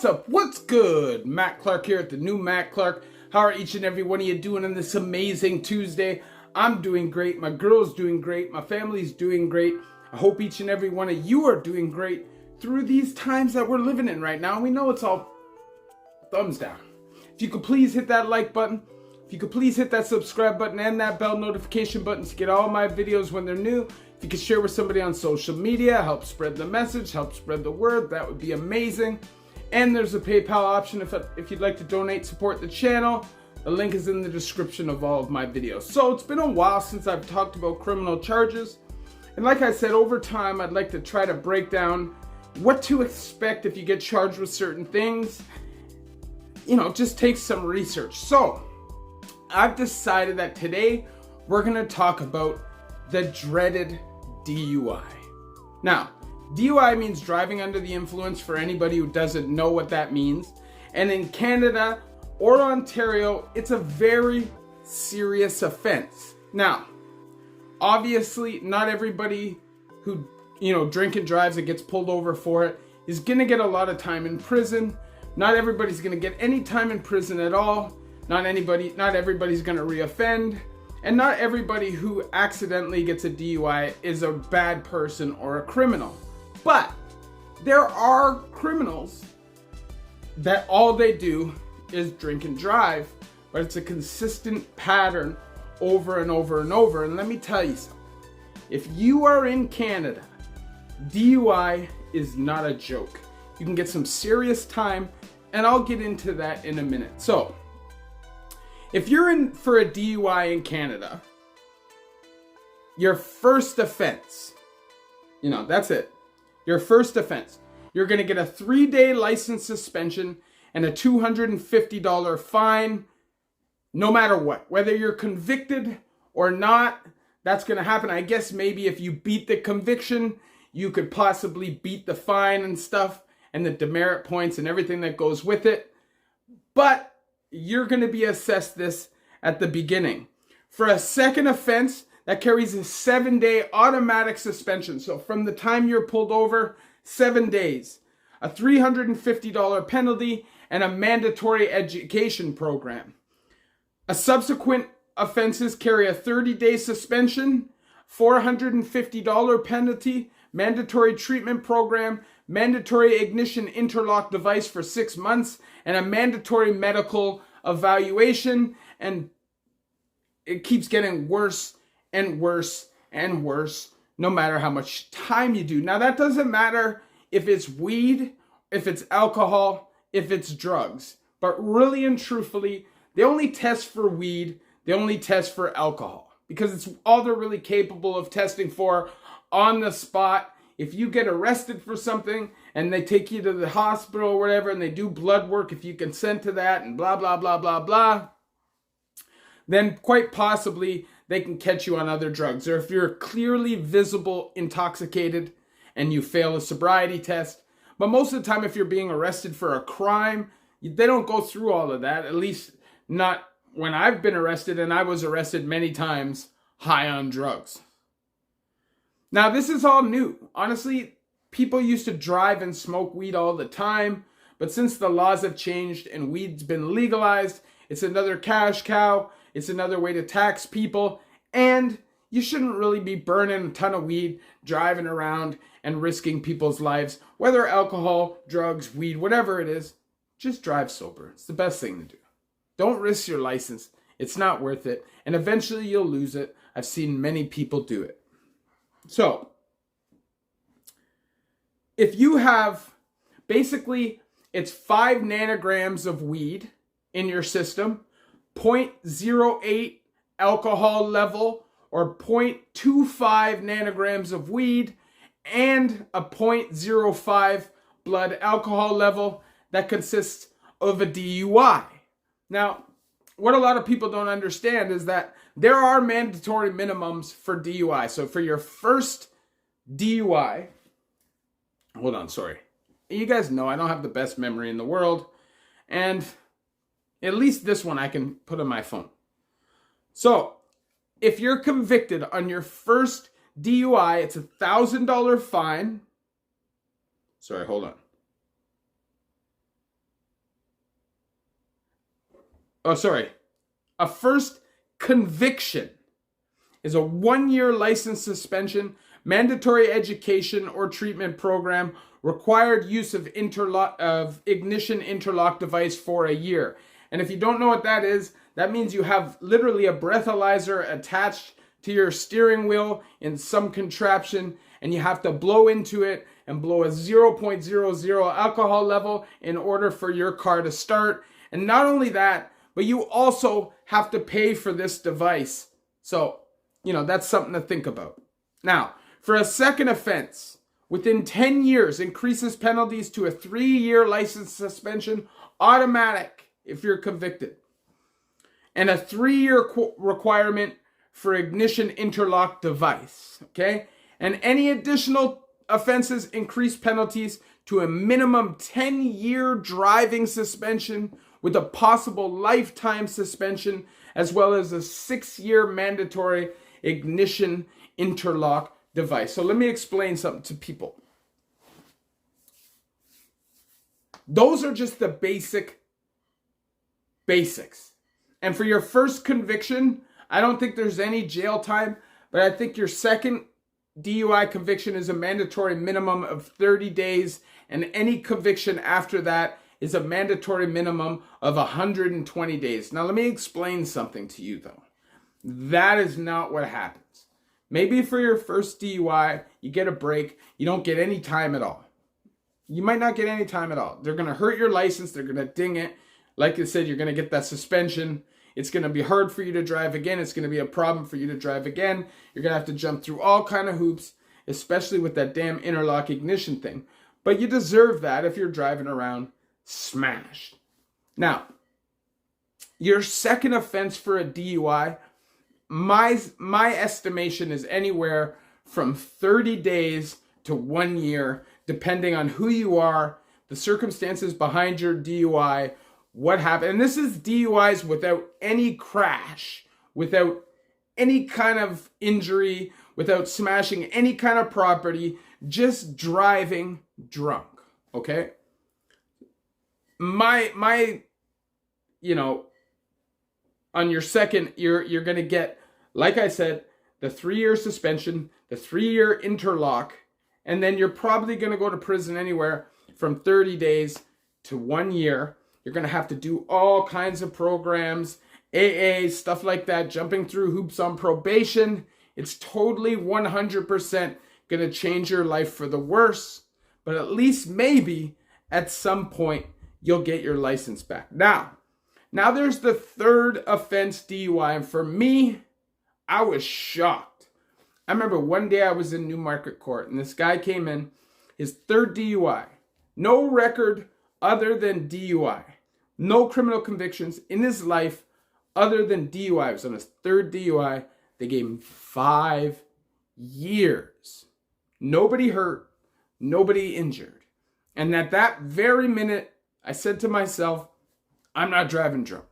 What's up? What's good? Matt Clark here at the new Matt Clark. How are each and every one of you doing on this amazing Tuesday? I'm doing great. My girl's doing great. My family's doing great. I hope each and every one of you are doing great through these times that we're living in right now. We know it's all thumbs down. If you could please hit that like button. If you could please hit that subscribe button and that bell notification button to get all my videos when they're new. If you could share with somebody on social media, help spread the message, help spread the word, that would be amazing. And there's a PayPal option if you'd like to donate, support the channel. The link is in the description of all of my videos. So it's been a while since I've talked about criminal charges. And like I said, over time, I'd like to try to break down what to expect if you get charged with certain things. You know, just take some research. So I've decided that today we're going to talk about the dreaded DUI. Now, DUI means driving under the influence for anybody who doesn't know what that means. And in Canada or Ontario, it's a very serious offense. Now, obviously, not everybody who, drink and drives and gets pulled over for it is going to get a lot of time in prison. Not everybody's going to get any time in prison at all. Not everybody's going to reoffend. And not everybody who accidentally gets a DUI is a bad person or a criminal. But there are criminals that all they do is drink and drive, but it's a consistent pattern over and over and over. And let me tell you something. If you are in Canada, DUI is not a joke. You can get some serious time, and I'll get into that in a minute. So, if you're in for a DUI in Canada, your first offense, that's it. Your first offense, you're going to get a 3-day license suspension and a $250 fine, no matter what. Whether you're convicted or not, that's going to happen. I guess maybe if you beat the conviction, you could possibly beat the fine and stuff and the demerit points and everything that goes with it. But you're going to be assessed this at the beginning. For a second offense, that carries a 7-day automatic suspension. So from the time you're pulled over, 7 days, a $350 penalty, and a mandatory education program. A subsequent offenses carry a 30-day suspension, $450 penalty, mandatory treatment program, mandatory ignition interlock device for 6 months, and a mandatory medical evaluation. And it keeps getting worse and worse and worse, no matter how much time you do. Now, that doesn't matter if it's weed, if it's alcohol, if it's drugs. But really and truthfully, they only test for weed, they only test for alcohol, because it's all they're really capable of testing for on the spot. If you get arrested for something and they take you to the hospital or whatever and they do blood work, if you consent to that and blah, blah, blah, blah, blah, then quite possibly they can catch you on other drugs. Or if you're clearly visible intoxicated and you fail a sobriety test. But most of the time, if you're being arrested for a crime, they don't go through all of that. At least not when I've been arrested, and I was arrested many times high on drugs. Now, this is all new. Honestly, people used to drive and smoke weed all the time. But since the laws have changed and weed's been legalized, it's another cash cow. It's another way to tax people, and you shouldn't really be burning a ton of weed, driving around and risking people's lives, whether alcohol, drugs, weed, whatever it is. Just drive sober. It's the best thing to do. Don't risk your license. It's not worth it, and eventually you'll lose it. I've seen many people do it. So, if you have, basically, it's 5 nanograms of weed in your system, 0.08 alcohol level, or 0.25 nanograms of weed, and a 0.05 blood alcohol level, that consists of a DUI. Now, what a lot of people don't understand is that there are mandatory minimums for DUI. So for your first DUI, hold on, sorry. You guys know I don't have the best memory in the world, and at least this one I can put on my phone. So, if you're convicted on your first DUI, it's a $1,000 fine. Sorry, hold on. Oh, sorry. A first conviction is a 1-year license suspension, mandatory education or treatment program, required use of ignition interlock device for a year. And if you don't know what that is, that means you have literally a breathalyzer attached to your steering wheel in some contraption, and you have to blow into it and blow a 0.00 alcohol level in order for your car to start. And not only that, but you also have to pay for this device. So, that's something to think about. Now, for a second offense, within 10 years, increases penalties to a 3-year license suspension, automatic if you're convicted. And a 3-year requirement for ignition interlock device, okay? And any additional offenses increase penalties to a minimum 10-year driving suspension with a possible lifetime suspension, as well as a 6-year mandatory ignition interlock device. So let me explain something to people. Those are just the basics. And for your first conviction, I don't think there's any jail time, but I think your second DUI conviction is a mandatory minimum of 30 days, and any conviction after that is a mandatory minimum of 120 days. Now, let me explain something to you, though. That is not what happens. Maybe for your first DUI, you get a break, you don't get any time at all. You might not get any time at all. They're going to hurt your license, they're going to ding it. Like I said, you're going to get that suspension. It's going to be hard for you to drive again. It's going to be a problem for you to drive again. You're going to have to jump through all kind of hoops, especially with that damn interlock ignition thing. But you deserve that if you're driving around smashed. Now, your second offense for a DUI, my estimation is anywhere from 30 days to 1 year, depending on who you are, the circumstances behind your DUI, what happened. And this is DUIs without any crash, without any kind of injury, without smashing any kind of property, just driving drunk, okay? My on your second, you're going to get, like I said, the 3-year suspension, the 3-year interlock, and then you're probably going to go to prison anywhere from 30 days to 1 year. You're going to have to do all kinds of programs, AA, stuff like that, jumping through hoops on probation. It's totally 100% going to change your life for the worse, but at least maybe at some point you'll get your license back. Now there's the third offense DUI, and for me, I was shocked. I remember one day I was in Newmarket Court, and this guy came in, his third DUI, no record other than DUI, no criminal convictions in his life other than DUI. It was on his third DUI. They gave him 5 years. Nobody hurt, nobody injured. And at that very minute, I said to myself, I'm not driving drunk.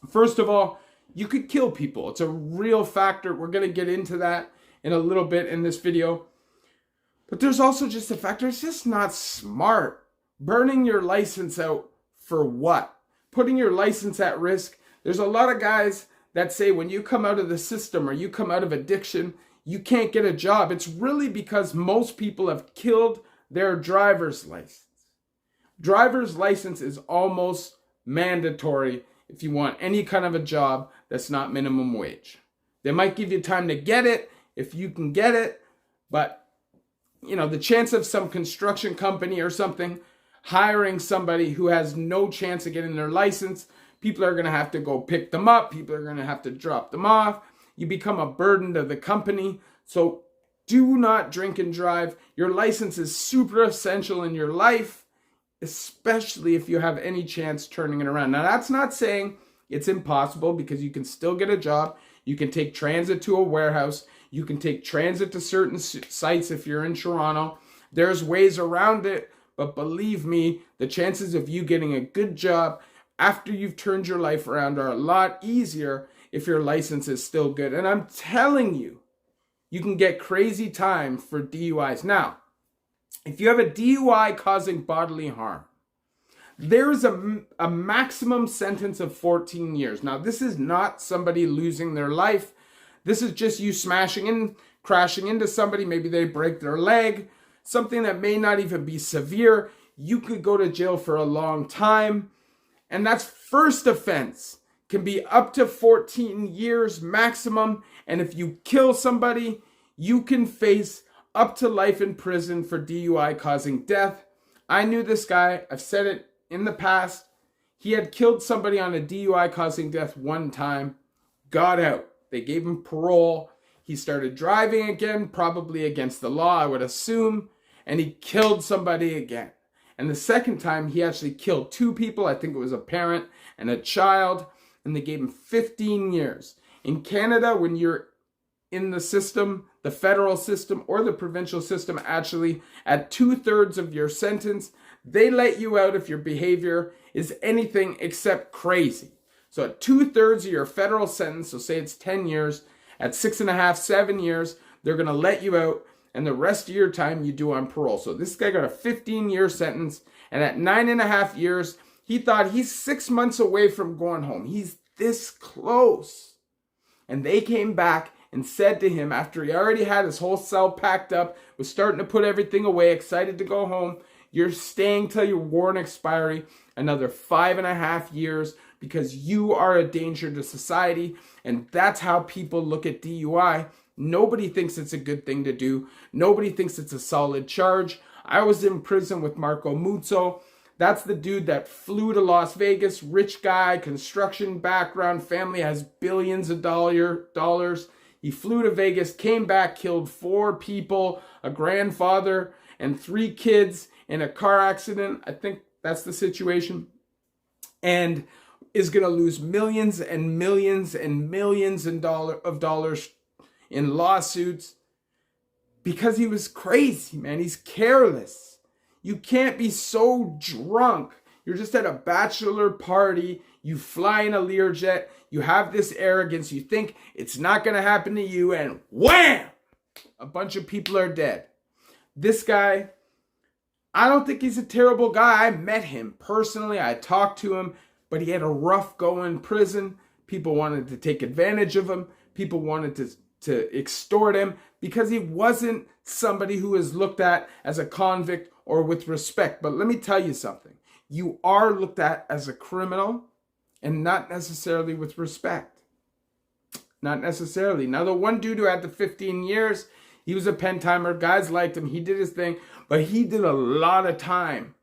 First of all, you could kill people. It's a real factor. We're going to get into that in a little bit in this video. But there's also just a factor. It's just not smart. Burning your license out for what? Putting your license at risk. There's a lot of guys that say when you come out of the system or you come out of addiction, you can't get a job. It's really because most people have killed their driver's license. Driver's license is almost mandatory if you want any kind of a job that's not minimum wage. They might give you time to get it if you can get it, but the chance of some construction company or something hiring somebody who has no chance of getting their license, people are going to have to go pick them up, people are going to have to drop them off. You become a burden to the company. So do not drink and drive. Your license is super essential in your life, especially if you have any chance turning it around. Now, that's not saying it's impossible, because you can still get a job. You can take transit to a warehouse. You can take transit to certain sites if you're in Toronto. There's ways around it, but believe me, the chances of you getting a good job after you've turned your life around are a lot easier if your license is still good. And I'm telling you, you can get crazy time for DUIs. Now, if you have a DUI causing bodily harm, There's a maximum sentence of 14 years. Now, this is not somebody losing their life. This is just you crashing into somebody. Maybe they break their leg, something that may not even be severe. You could go to jail for a long time. And that's first offense. Can be up to 14 years maximum. And if you kill somebody, you can face up to life in prison for DUI causing death. I knew this guy. I've said it in the past. He had killed somebody on a DUI causing death one time, got out. They gave him parole. He started driving again, probably against the law, I would assume, and he killed somebody again. And the second time, he actually killed two people. I think it was a parent and a child, and they gave him 15 years. In Canada, when you're in the system, the federal system or the provincial system, actually, at 2/3 of your sentence, they let you out if your behavior is anything except crazy. So at 2/3 of your federal sentence, so say it's 10 years, at 6.5, 7 years, they're going to let you out, and the rest of your time you do on parole. So this guy got a 15-year sentence, and at 9.5 years, he thought he's 6 months away from going home. He's this close. And they came back and said to him, after he already had his whole cell packed up, was starting to put everything away, excited to go home, you're staying till your warrant expiry, another 5.5 years, because you are a danger to society. And that's how people look at DUI. Nobody thinks it's a good thing to do. Nobody thinks it's a solid charge. I was in prison with Marco Muzzo. That's the dude that flew to Las Vegas, rich guy, construction background, family, has billions of dollars. He flew to Vegas, came back, killed 4 people, a grandfather, and 3 kids in a car accident. I think that's the situation. And is going to lose millions and millions and millions of dollars in lawsuits because he was crazy, man. He's careless. You can't be so drunk. You're just at a bachelor party. You fly in a Learjet. You have this arrogance. You think it's not going to happen to you, and wham! A bunch of people are dead. This guy, I don't think he's a terrible guy. I met him personally. I talked to him, but he had a rough go in prison. People wanted to take advantage of him. People wanted to extort him because he wasn't somebody who is looked at as a convict or with respect. But let me tell you something. You are looked at as a criminal and not necessarily with respect. Not necessarily. Now, the one dude who had the 15 years, he was a pen timer. Guys liked him. He did his thing. But he did a lot of time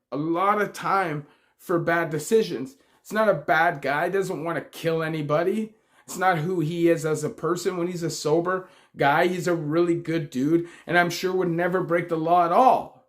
for bad decisions. It's not a bad guy. He doesn't want to kill anybody. It's not who he is as a person. When he's a sober guy, he's a really good dude. And I'm sure would never break the law at all.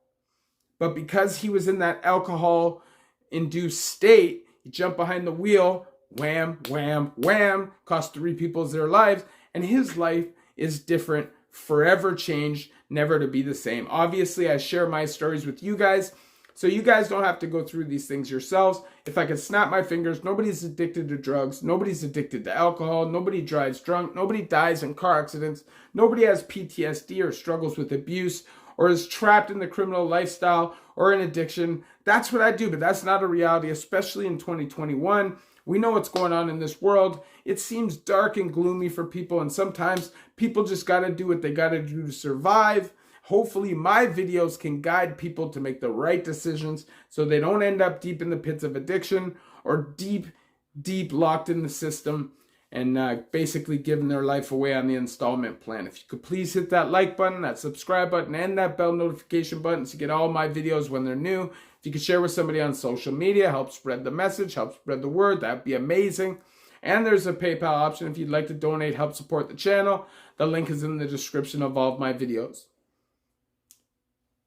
But because he was in that alcohol-induced state, he jumped behind the wheel, wham, wham, wham, cost 3 people their lives. And his life is different, forever changed, never to be the same. Obviously, I share my stories with you guys, so you guys don't have to go through these things yourselves. If I could snap my fingers, nobody's addicted to drugs. Nobody's addicted to alcohol. Nobody drives drunk. Nobody dies in car accidents. Nobody has PTSD or struggles with abuse or is trapped in the criminal lifestyle or in addiction. That's what I do, but that's not a reality, especially in 2021. We know what's going on in this world. It seems dark and gloomy for people, and sometimes people just got to do what they got to do to survive. Hopefully my videos can guide people to make the right decisions so they don't end up deep in the pits of addiction or deep locked in the system and basically giving their life away on the installment plan. If you could please hit that like button, that subscribe button, and that bell notification button so you get all my videos when they're new. If you could share with somebody on social media, help spread the message, help spread the word, that'd be amazing. And there's a PayPal option if you'd like to donate, help support the channel. The link is in the description of all of my videos.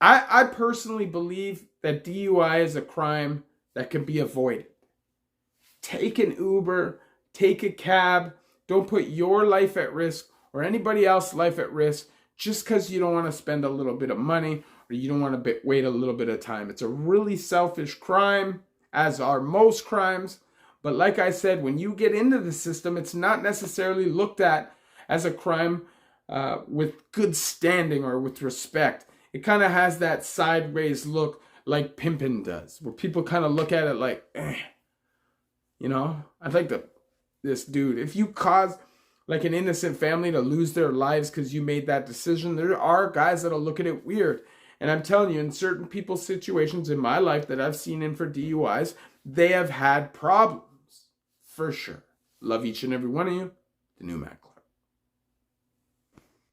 I personally believe that DUI is a crime that can be avoided. Take an Uber, take a cab. Don't put your life at risk or anybody else's life at risk just because you don't want to spend a little bit of money or you don't want to wait a little bit of time. It's a really selfish crime, as are most crimes. But like I said, when you get into the system, it's not necessarily looked at as a crime with good standing or with respect. It kind of has that sideways look like pimping does, where people kind of look at it like, you know? I think that this dude, if you cause like an innocent family to lose their lives because you made that decision, there are guys that'll look at it weird. And I'm telling you, in certain people's situations in my life that I've seen in for DUIs, they have had problems. For sure. Love each and every one of you. The new Mac Clark.